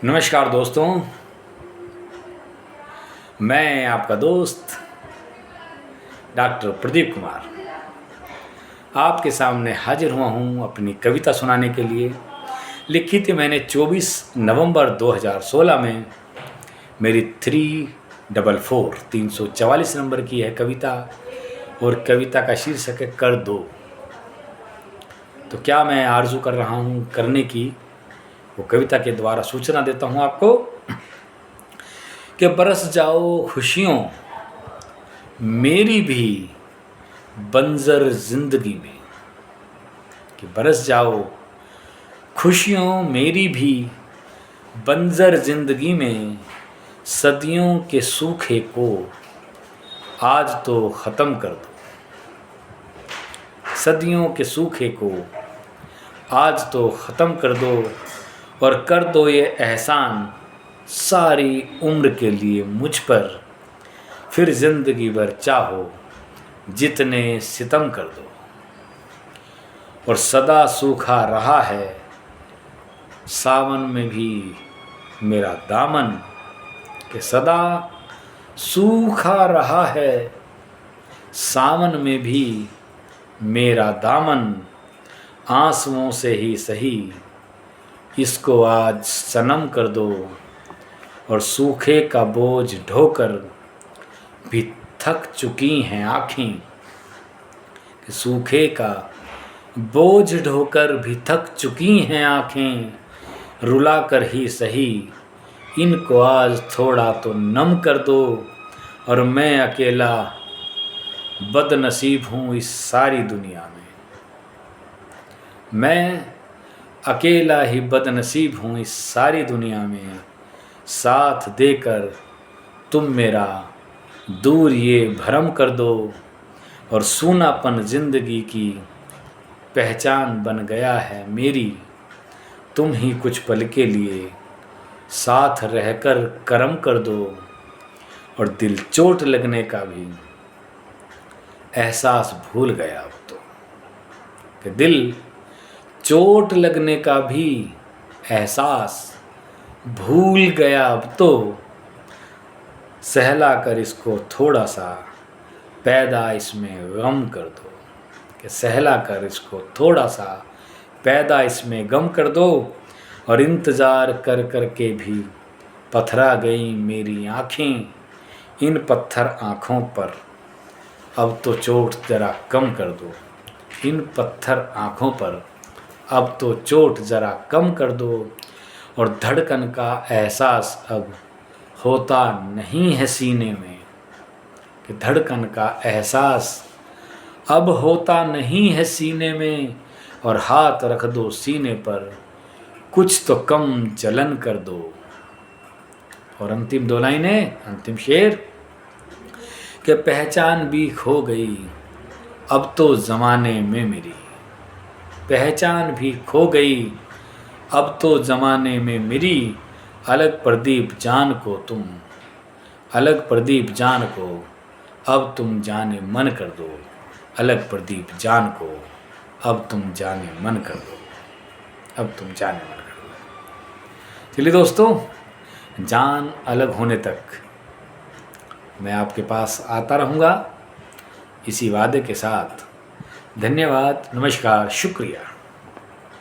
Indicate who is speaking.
Speaker 1: नमस्कार दोस्तों, मैं आपका दोस्त डॉक्टर प्रदीप कुमार आपके सामने हाजिर हुआ हूँ अपनी कविता सुनाने के लिए। लिखी थी मैंने 24 नवंबर 2016 में। मेरी 344 नंबर की है कविता और कविता का शीर्षक है कर दो। तो क्या मैं आरजू कर रहा हूँ करने की, वो कविता के द्वारा सूचना देता हूँ आपको कि बरस जाओ खुशियों मेरी भी बंजर जिंदगी में, कि बरस जाओ खुशियों मेरी भी बंजर जिंदगी में। सदियों के सूखे को आज तो ख़त्म कर दो, सदियों के सूखे को आज तो ख़त्म कर दो और कर दो ये एहसान सारी उम्र के लिए मुझ पर। फिर ज़िंदगी भर चाहो जितने सितम कर दो। और सदा सूखा रहा है सावन में भी मेरा दामन, कि सदा सूखा रहा है सावन में भी मेरा दामन। आंसुओं से ही सही इसको आज सनम कर दो और सूखे का बोझ ढोकर भी थक चुकी हैं आँखें, कि सूखे का बोझ ढोकर भी थक चुकी हैं आँखें। रुला कर ही सही इनको आज थोड़ा तो नम कर दो और मैं अकेला बदनसीब हूँ इस सारी दुनिया में। मैं अकेला ही बदनसीब हूँ इस सारी दुनिया में। साथ देकर तुम मेरा दूर ये भरम कर दो और सूनापन ज़िंदगी की पहचान बन गया है मेरी। तुम ही कुछ पल के लिए साथ रहकर करम कर दो और दिल चोट लगने का भी एहसास भूल गया अब तो, कि दिल चोट लगने का भी एहसास भूल गया अब तो। सहला कर इसको थोड़ा सा पैदा इसमें गम कर दो, कि सहला कर इसको थोड़ा सा पैदा इसमें गम कर दो। और इंतज़ार कर कर के भी पथरा गई मेरी आँखें, इन पत्थर आँखों पर अब तो चोट ज़रा कम कर दो। इन पत्थर आँखों पर अब तो चोट ज़रा कम कर दो और धड़कन का एहसास अब होता नहीं है सीने में, कि धड़कन का एहसास अब होता नहीं है सीने में। और हाथ रख दो सीने पर कुछ तो कम जलन कर दो। और अंतिम दो लाइनें, अंतिम शेर, कि पहचान भी खो गई अब तो ज़माने में मेरी। पहचान भी खो गई अब तो ज़माने में मेरी। अलग प्रदीप जान को तुम, अलग प्रदीप जान को अब तुम जाने मन कर दो। अलग प्रदीप जान को अब तुम जाने मन कर दो, अब तुम जाने मन कर दो। चलिए दोस्तों, जान अलग होने तक मैं आपके पास आता रहूँगा इसी वादे के साथ। धन्यवाद, नमस्कार, शुक्रिया।